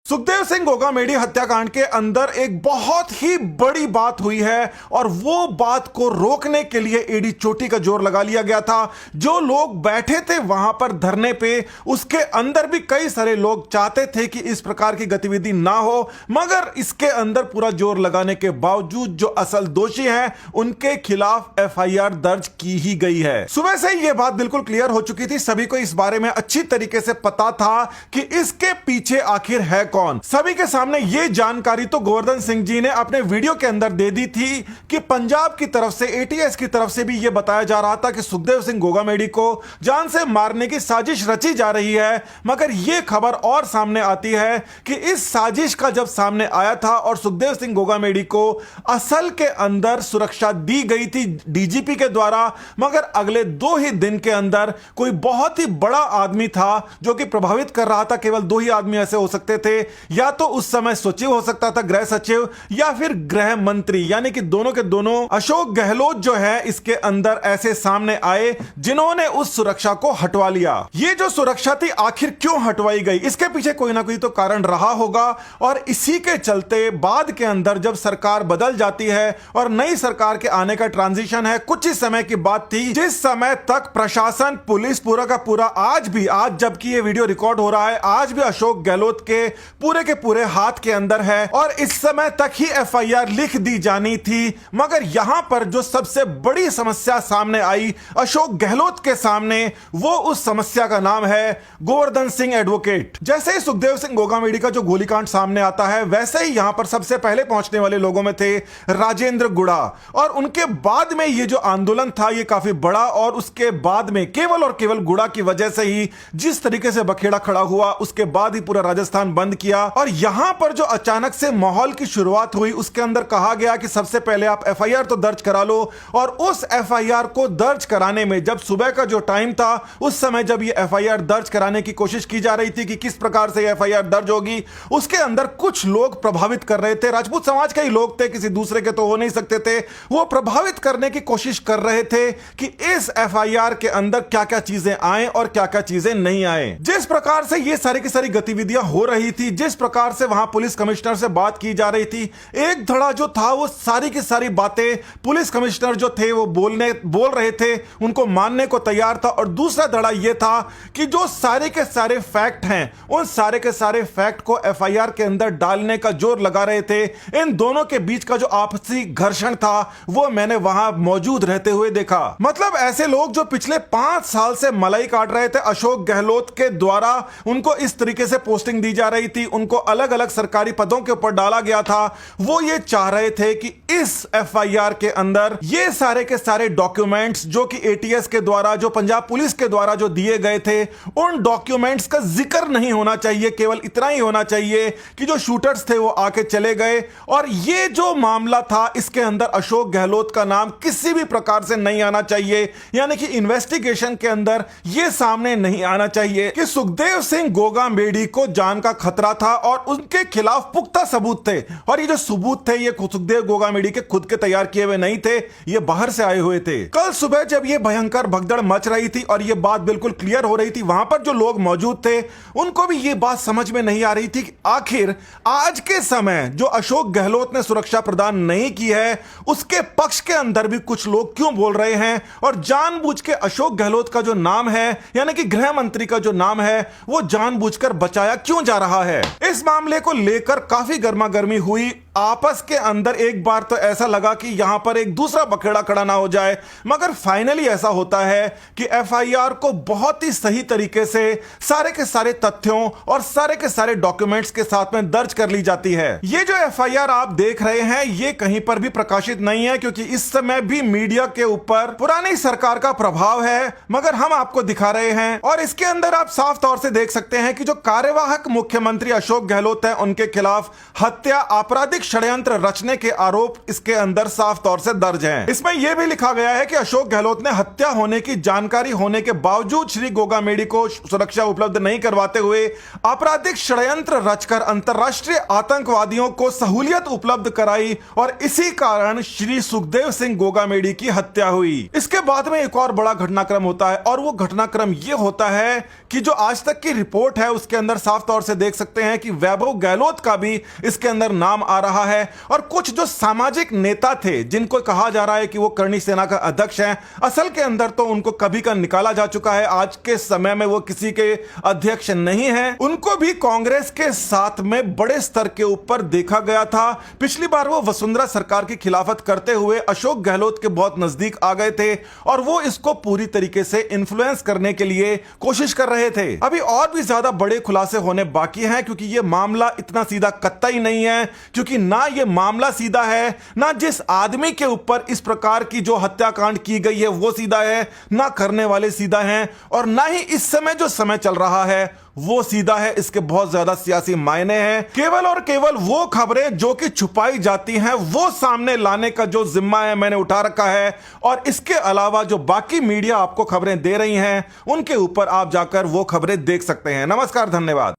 सुखदेव सिंह गोगामेडी हत्याकांड के अंदर एक बहुत ही बड़ी बात हुई है और वो बात को रोकने के लिए एडी चोटी का जोर लगा लिया गया था। जो लोग बैठे थे वहां पर धरने पे, उसके अंदर भी कई सारे लोग चाहते थे कि इस प्रकार की गतिविधि ना हो, मगर इसके अंदर पूरा जोर लगाने के बावजूद जो असल दोषी हैं उनके खिलाफ एफआईआर दर्ज की ही गई है। सुबह से ही यह बात बिल्कुल क्लियर हो चुकी थी, सभी को इस बारे में अच्छी तरीके से पता था कि इसके पीछे आखिर है कौन। सभी के सामने यह जानकारी तो गोवर्धन सिंह जी ने अपने वीडियो के अंदर दे दी थी कि पंजाब की तरफ से, एटीएस की तरफ से भी यह बताया जा रहा था कि सुखदेव सिंह गोगामेडी को जान से मारने की साजिश रची जा रही है। मगर यह खबर और सामने आती है कि इस साजिश का जब सामने आया था और सुखदेव सिंह गोगामेडी को असल के अंदर सुरक्षा दी गई थी डीजीपी के द्वारा, मगर अगले 2 ही दिन के अंदर कोई बहुत ही बड़ा आदमी था जो कि प्रभावित कर रहा था। केवल 2 ही आदमी ऐसे हो सकते थे, या तो उस समय सचिव हो सकता था, गृह सचिव, या फिर गृह मंत्री, यानी कि दोनों के दोनों अशोक गहलोत जो है इसके अंदर ऐसे सामने आए जिन्होंने उस सुरक्षा को हटवा लिया। ये जो सुरक्षा थी आखिर क्यों हटवाई गई, इसके पीछे कोई ना कोई तो कारण रहा होगा और इसी के चलते बाद के अंदर जब सरकार बदल जाती है और नई सरकार के आने का ट्रांजिशन है, कुछ ही समय की बात थी जिस समय तक प्रशासन, पुलिस पूरा का पूरा आज जबकि ये वीडियो रिकॉर्ड हो रहा है, आज भी अशोक गहलोत के पूरे हाथ के अंदर है और इस समय तक ही एफआईआर लिख दी जानी थी। मगर यहां पर जो सबसे बड़ी समस्या सामने आई अशोक गहलोत के सामने, वो उस समस्या का नाम है गोवर्धन सिंह एडवोकेट। जैसे ही सुखदेव सिंह गोगामेडी का जो गोलीकांड सामने आता है, वैसे ही यहां पर सबसे पहले पहुंचने वाले लोगों में थे राजेंद्र गुड़ा, और उनके बाद में ये जो आंदोलन था ये काफी बड़ा, और उसके बाद में केवल और केवल गुड़ा की वजह से ही जिस तरीके से बखेड़ा खड़ा हुआ, उसके बाद ही पूरा राजस्थान बंद किया। और यहां पर जो अचानक से माहौल की शुरुआत हुई उसके अंदर कहा गया कि सबसे पहले आप एफआईआर तो दर्ज करा लो, और उस एफआईआर को दर्ज कराने में जब सुबह का जो टाइम था उस समय जब ये एफआईआर दर्ज कराने की कोशिश की जा रही थी कि किस प्रकार से एफआईआर दर्ज होगी, उसके अंदर कुछ लोग प्रभावित कर रहे थे, राजपूत समाज के ही लोग थे, किसी दूसरे के तो हो नहीं सकते थे, वो प्रभावित करने की कोशिश कर रहे थे कि इस एफआईआर के अंदर क्या क्या चीजें आए और क्या क्या चीजें नहीं आए। जिस प्रकार से ये सारी की सारी गतिविधियां हो रही थी, जिस प्रकार से वहां पुलिस कमिश्नर से बात की जा रही थी, एक धड़ा जो था वो सारी की सारी बातें पुलिस कमिश्नर जो थे वो बोल रहे थे, उनको मानने को तैयार था, और दूसरा धड़ा यह था कि जो सारे के सारे फैक्ट हैं उन सारे के सारे फैक्ट को एफआईआर के अंदर डालने का जोर लगा रहे थे। इन दोनों के बीच का जो आपसी घर्षण था वो मैंने वहां मौजूद रहते हुए देखा। मतलब ऐसे लोग जो पिछले 5 साल से मलाई काट रहे थे अशोक गहलोत के द्वारा, उनको इस तरीके से पोस्टिंग दी जा रही थी, उनको अलग अलग सरकारी पदों के ऊपर डाला गया था, वो ये चाह रहे थे कि इस एफआईआर के अंदर ये सारे के सारे डॉक्यूमेंट्स जो कि एटीएस के द्वारा, जो पंजाब पुलिस के द्वारा जो दिए गए थे, उन डॉक्यूमेंट्स का जिक्र नहीं होना चाहिए, केवल इतना ही होना चाहिए कि जो शूटर्स थे वो आके चले गए, और ये जो मामला था इसके अंदर अशोक गहलोत का नाम किसी भी प्रकार से नहीं आना चाहिए, यानी कि इन्वेस्टिगेशन के अंदर ये सामने नहीं आना चाहिए कि सुखदेव सिंह गोगामेडी को जान का खतरा था और उनके खिलाफ पुख्ता सबूत थे। और ये जो सबूत थे ये सुखदेव गोगामेडी के खुद के तैयार किए हुए नहीं थे, ये बाहर से आए हुए थे। कल सुबह जब ये भयंकर भगदड़ मच रही थी और ये बात बिल्कुल क्लियर हो रही थी, वहां पर जो लोग मौजूद थे उनको भी ये बात समझ में नहीं आ रही थी कि आखिर आज के समय जो अशोक गहलोत ने सुरक्षा प्रदान नहीं की है उसके पक्ष के अंदर भी कुछ लोग क्यों बोल रहे हैं, और जानबूझ के अशोक गहलोत का जो नाम है, यानी कि गृह मंत्री का जो नाम है, वो जानबूझकर बचाया क्यों जा रहा है। इस मामले को लेकर काफी गर्मा गर्मी हुई आपस के अंदर। एक बार तो ऐसा लगा कि यहां पर एक दूसरा बखेड़ा खड़ा ना हो जाए, मगर फाइनली ऐसा होता है कि एफआईआर को बहुत ही सही तरीके से सारे के सारे तथ्यों और सारे के सारे डॉक्यूमेंट्स के साथ में दर्ज कर ली जाती है। ये जो एफआईआर आप देख रहे हैं ये कहीं पर भी प्रकाशित नहीं है, क्योंकि इस समय भी मीडिया के ऊपर पुरानी सरकार का प्रभाव है, मगर हम आपको दिखा रहे हैं। और इसके अंदर आप साफ तौर से देख सकते हैं कि जो कार्यवाहक मुख्यमंत्री अशोक गहलोत है उनके खिलाफ हत्या, आपराधिक आपराधिक षड्यंत्र रचने के आरोप इसके अंदर साफ तौर से दर्ज हैं। इसमें यह भी लिखा गया है कि अशोक गहलोत ने हत्या होने की जानकारी होने के बावजूद श्री गोगामेडी को सुरक्षा उपलब्ध नहीं करवाते हुए आपराधिक षड्यंत्र रचकर अंतरराष्ट्रीय आतंकवादियों को सहूलियत उपलब्ध कराई और इसी कारण श्री सुखदेव सिंह गोगामेडी की हत्या हुई। इसके बाद में एक और बड़ा घटनाक्रम होता है और वो घटनाक्रम यह होता है कि जो आज तक की रिपोर्ट है उसके अंदर साफ तौर से देख सकते हैं कि वैभव गहलोत का भी इसके अंदर नाम आ रहा है और कुछ जो सामाजिक नेता थे जिनको कहा जा रहा है कि वो करणी सेना का अध्यक्ष हैं, असल के अंदर तो उनको कभी का निकाला जा चुका है। आज के समय में वो किसी के अध्यक्ष नहीं है। उनको भी कांग्रेस के साथ में बड़े स्तर के ऊपर देखा गया था। पिछली बार वो वसुंधरा सरकार की खिलाफत करते हुए अशोक गहलोत के बहुत नजदीक आ गए थे और वो इसको पूरी तरीके से इन्फ्लुएंस करने के लिए कोशिश कर रहे थे। अभी और भी ज्यादा बड़े खुलासे होने बाकी हैं क्योंकि ये मामला इतना सीधा कतई नहीं है, क्योंकि ना ये मामला सीधा है, ना जिस आदमी के ऊपर इस प्रकार की जो हत्याकांड की गई है वो सीधा है, ना करने वाले सीधा हैं और ना ही इस समय जो समय चल रहा है वो सीधा है। इसके बहुत ज्यादा सियासी मायने हैं। केवल और केवल वो खबरें जो कि छुपाई जाती हैं वो सामने लाने का जो जिम्मा है मैंने उठा रखा है और इसके अलावा जो बाकी मीडिया आपको खबरें दे रही हैं उनके ऊपर आप जाकर वो खबरें देख सकते हैं। नमस्कार, धन्यवाद।